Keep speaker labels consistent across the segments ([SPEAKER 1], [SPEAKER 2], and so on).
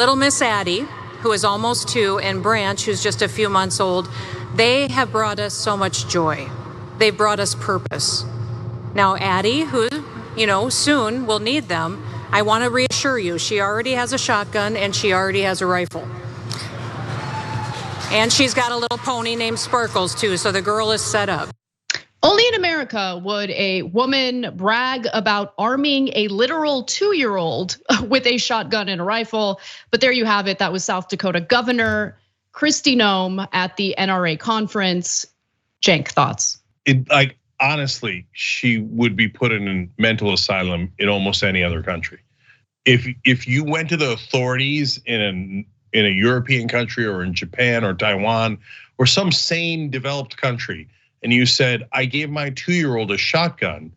[SPEAKER 1] Little Miss Addie, who is almost 2, and Branch, who's just a few months old, they have brought us so much joy. They've brought us purpose. Now, Addie, who, soon will need them, I want to reassure you, she already has a shotgun and she already has a rifle. And she's got a little pony named Sparkles, too, so the girl is set up.
[SPEAKER 2] Only in America would a woman brag about arming a literal 2-year-old with a shotgun and a rifle. But there you have it. That was South Dakota Governor Kristi Noem at the NRA conference. Cenk, thoughts?
[SPEAKER 3] Honestly, she would be put in a mental asylum in almost any other country. If you went to the authorities in a European country or in Japan or Taiwan or some sane developed country, and you said, I gave my 2-year-old a shotgun,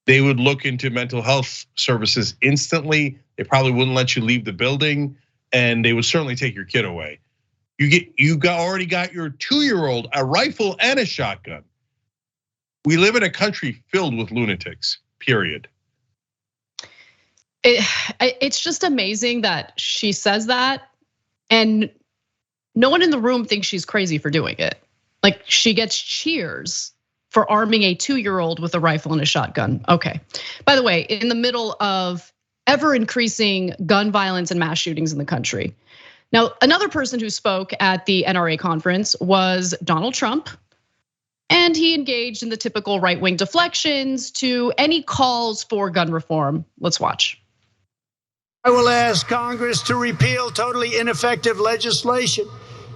[SPEAKER 3] they would look into mental health services instantly. They probably wouldn't let you leave the building, and they would certainly take your kid away. You already got your 2-year-old a rifle and a shotgun. We live in a country filled with lunatics, period.
[SPEAKER 2] It's just amazing that she says that, and no one in the room thinks she's crazy for doing it. Like, she gets cheers for arming a 2-year-old with a rifle and a shotgun. Okay. By the way, in the middle of ever increasing gun violence and mass shootings in the country. Now, another person who spoke at the NRA conference was Donald Trump. And he engaged in the typical right-wing deflections to any calls for gun reform. Let's watch.
[SPEAKER 4] I will ask Congress to repeal totally ineffective legislation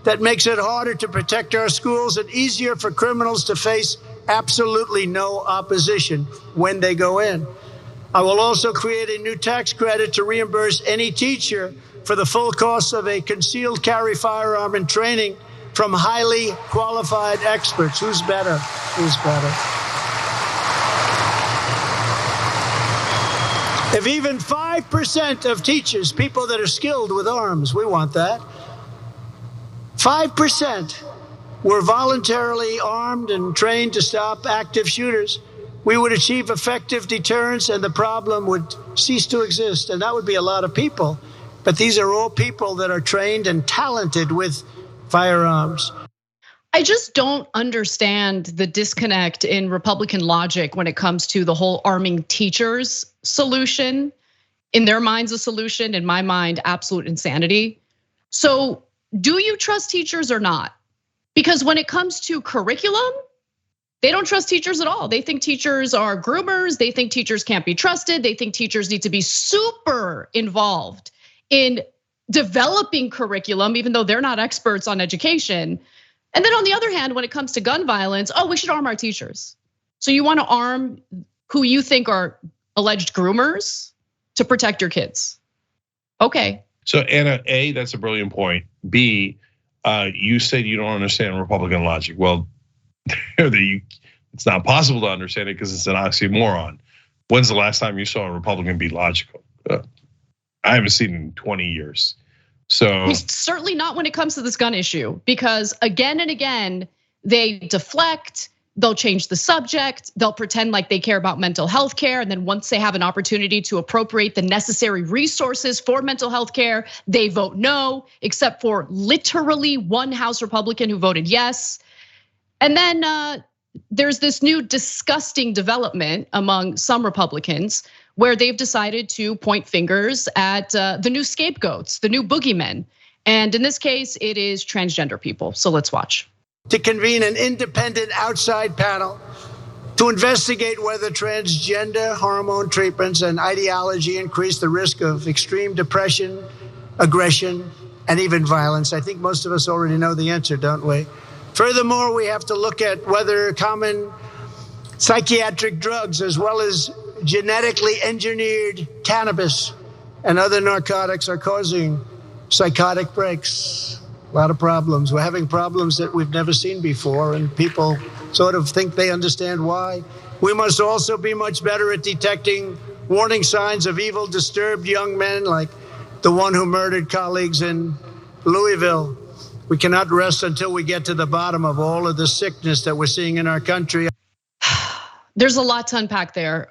[SPEAKER 4] that makes it harder to protect our schools and easier for criminals to face absolutely no opposition when they go in. I will also create a new tax credit to reimburse any teacher for the full cost of a concealed carry firearm and training from highly qualified experts. Who's better? Who's better? If even 5% of teachers, people that are skilled with arms, we want that, 5% were voluntarily armed and trained to stop active shooters, we would achieve effective deterrence and the problem would cease to exist. And that would be a lot of people. But these are all people that are trained and talented with firearms.
[SPEAKER 2] I just don't understand the disconnect in Republican logic when it comes to the whole arming teachers solution. In their minds, a solution. In my mind, absolute insanity. So do you trust teachers or not? Because when it comes to curriculum, they don't trust teachers at all. They think teachers are groomers. They think teachers can't be trusted. They think teachers need to be super involved in developing curriculum, even though they're not experts on education. And then on the other hand, when it comes to gun violence, we should arm our teachers. So you want to arm who you think are alleged groomers to protect your kids. Okay.
[SPEAKER 3] So Anna, A, that's a brilliant point. B, you said you don't understand Republican logic. Well, it's not possible to understand it because it's an oxymoron. When's the last time you saw a Republican be logical? I haven't seen it in 20 years. So
[SPEAKER 2] certainly not when it comes to this gun issue, because again and again, they deflect, they'll change the subject, they'll pretend like they care about mental health care. And then once they have an opportunity to appropriate the necessary resources for mental health care, they vote no, except for literally one House Republican who voted yes. And then there's this new disgusting development among some Republicans where they've decided to point fingers at the new scapegoats, the new boogeymen. And in this case, it is transgender people. So let's watch.
[SPEAKER 4] To convene an independent outside panel to investigate whether transgender hormone treatments and ideology increase the risk of extreme depression, aggression, and even violence. I think most of us already know the answer, don't we? Furthermore, we have to look at whether common psychiatric drugs, as well as genetically engineered cannabis and other narcotics, are causing psychotic breaks. A lot of problems. We're having problems that we've never seen before, and people sort of think they understand why. We must also be much better at detecting warning signs of evil, disturbed young men like the one who murdered colleagues in Louisville. We cannot rest until we get to the bottom of all of the sickness that we're seeing in our country.
[SPEAKER 2] There's a lot to unpack there.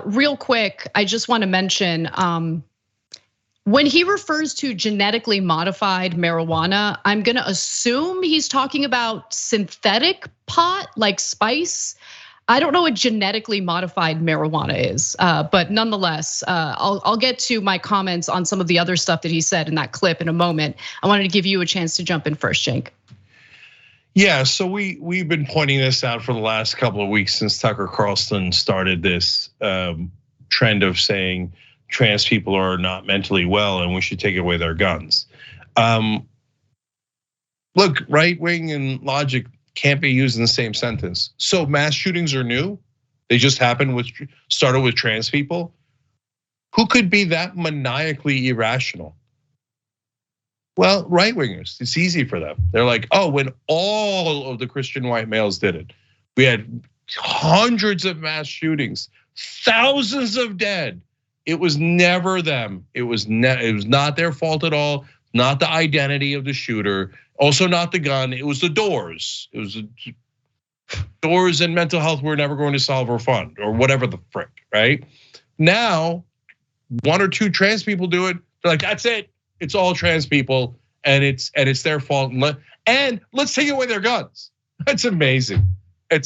[SPEAKER 2] Real quick, I just want to mention When he refers to genetically modified marijuana, I'm gonna assume he's talking about synthetic pot, like spice. I don't know what genetically modified marijuana is, but nonetheless, I'll get to my comments on some of the other stuff that he said in that clip in a moment. I wanted to give you a chance to jump in first, Cenk.
[SPEAKER 3] Yeah, so we've been pointing this out for the last couple of weeks since Tucker Carlson started this trend of saying trans people are not mentally well and we should take away their guns. Look, right wing and logic can't be used in the same sentence. So mass shootings are new. They just started with trans people. Who could be that maniacally irrational? Well, right wingers, it's easy for them. They're like, oh, when all of the Christian white males did it, we had hundreds of mass shootings, thousands of dead. It was never them. It was not their fault at all. Not the identity of the shooter. Also not the gun. It was the doors. It was the doors and mental health we're never going to solve or fund or whatever the frick, right? Now, one or two trans people do it. They're like, that's it. It's all trans people, and it's their fault. And let's take away their guns. That's amazing. I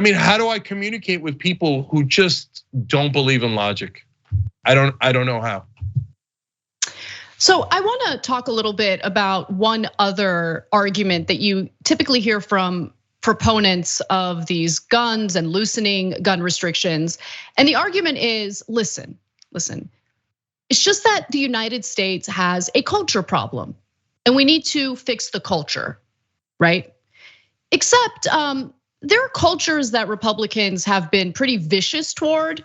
[SPEAKER 3] mean, how do I communicate with people who just don't believe in logic? I don't know how.
[SPEAKER 2] So I want to talk a little bit about one other argument that you typically hear from proponents of these guns and loosening gun restrictions. And the argument is, listen. It's just that the United States has a culture problem and we need to fix the culture, right? Except there are cultures that Republicans have been pretty vicious toward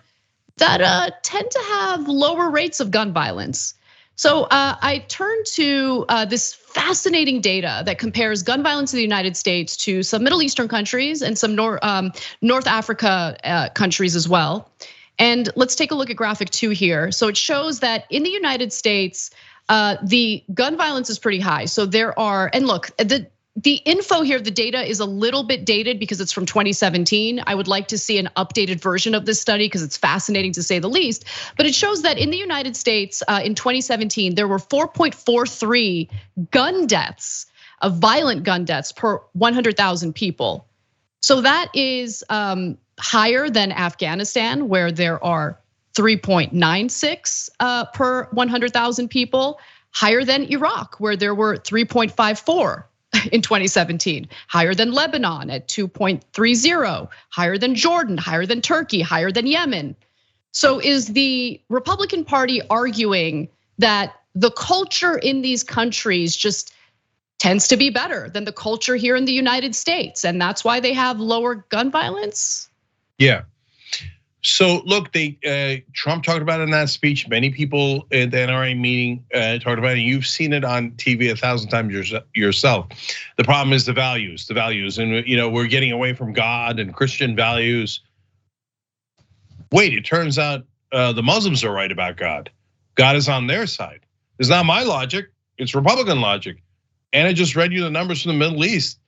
[SPEAKER 2] that tend to have lower rates of gun violence. So I turned to this fascinating data that compares gun violence in the United States to some Middle Eastern countries and some North Africa countries as well. And let's take a look at graphic 2 here. So it shows that in the United States, the gun violence is pretty high. So there are, and look, the info here, the data is a little bit dated because it's from 2017. I would like to see an updated version of this study because it's fascinating to say the least. But it shows that in the United States in 2017, there were 4.43 gun deaths, violent gun deaths per 100,000 people. So that is higher than Afghanistan, where there are 3.96 per 100,000 people, higher than Iraq, where there were 3.54 in 2017, higher than Lebanon at 2.30, higher than Jordan, higher than Turkey, higher than Yemen. So is the Republican Party arguing that the culture in these countries just tends to be better than the culture here in the United States, and that's why they have lower gun violence?
[SPEAKER 3] Yeah. So look, Trump talked about it in that speech. Many people at the NRA meeting talked about it. You've seen it on TV 1,000 times yourself. The problem is the values, and we're getting away from God and Christian values. Wait, it turns out the Muslims are right about God. God is on their side. It's not my logic; it's Republican logic. And I just read you the numbers from the Middle East.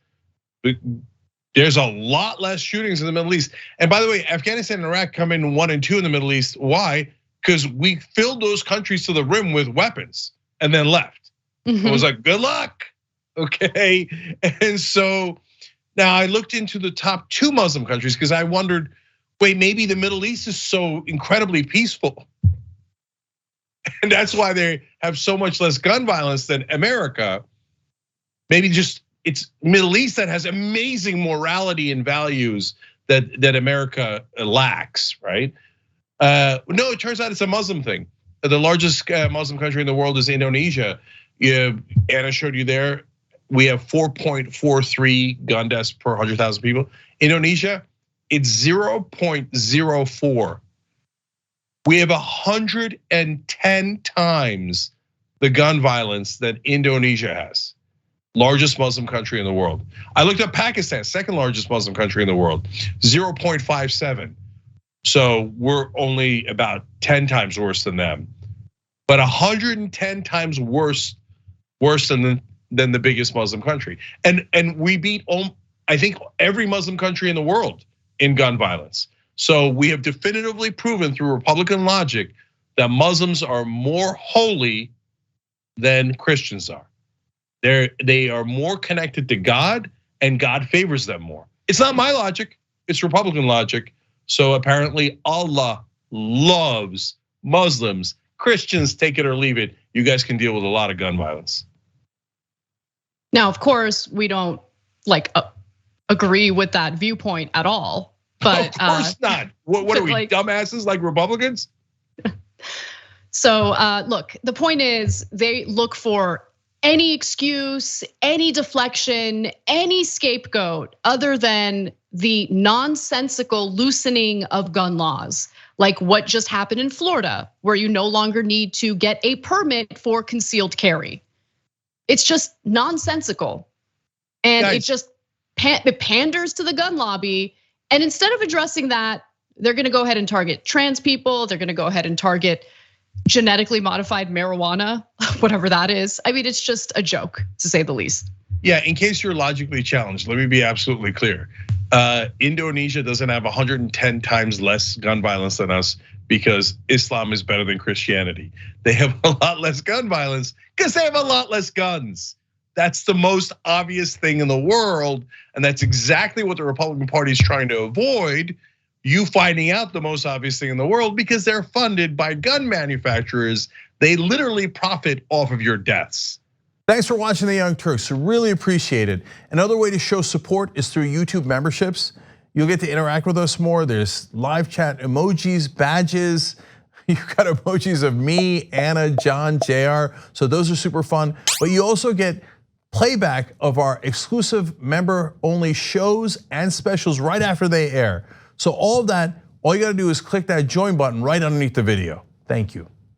[SPEAKER 3] There's a lot less shootings in the Middle East. And by the way, Afghanistan and Iraq come in 1 and 2 in the Middle East. Why? Because we filled those countries to the rim with weapons and then left. It was like, good luck, okay? And so now I looked into the top 2 Muslim countries because I wondered, wait, maybe the Middle East is so incredibly peaceful. And that's why they have so much less gun violence than America. Maybe just it's Middle East that has amazing morality and values that America lacks, right? No, it turns out it's a Muslim thing. The largest Muslim country in the world is Indonesia. Anna showed you there. We have 4.43 gun deaths per 100,000 people. Indonesia, it's 0.04. We have 110 times the gun violence that Indonesia has. Largest Muslim country in the world. I looked up Pakistan, second largest Muslim country in the world, 0.57. So we're only about 10 times worse than them, but 110 times worse than the biggest Muslim country. And we beat, I think, every Muslim country in the world in gun violence. So we have definitively proven through Republican logic that Muslims are more holy than Christians are. They are more connected to God, and God favors them more. It's not my logic, it's Republican logic. So apparently Allah loves Muslims. Christians, take it or leave it. You guys can deal with a lot of gun violence.
[SPEAKER 2] Now, of course, we don't agree with that viewpoint at all. But
[SPEAKER 3] of course not. What are we, dumbasses like Republicans?
[SPEAKER 2] So look, the point is they look for any excuse, any deflection, any scapegoat other than the nonsensical loosening of gun laws, like what just happened in Florida, where you no longer need to get a permit for concealed carry. It's just nonsensical. And it just it panders to the gun lobby. And instead of addressing that, they're gonna go ahead and target trans people. They're gonna go ahead and target genetically modified marijuana, whatever that is. I mean, it's just a joke, to say the least.
[SPEAKER 3] Yeah, in case you're logically challenged, let me be absolutely clear. Indonesia doesn't have 110 times less gun violence than us because Islam is better than Christianity. They have a lot less gun violence because they have a lot less guns. That's the most obvious thing in the world, and that's exactly what the Republican Party is trying to avoid. You finding out the most obvious thing in the world because they're funded by gun manufacturers. They literally profit off of your deaths.
[SPEAKER 5] Thanks for watching The Young Turks, really appreciate it. Another way to show support is through YouTube memberships. You'll get to interact with us more. There's live chat emojis, badges. You've got emojis of me, Anna, John, JR. So those are super fun. But you also get playback of our exclusive member-only shows and specials right after they air. So all of that, all you gotta do is click that join button right underneath the video. Thank you.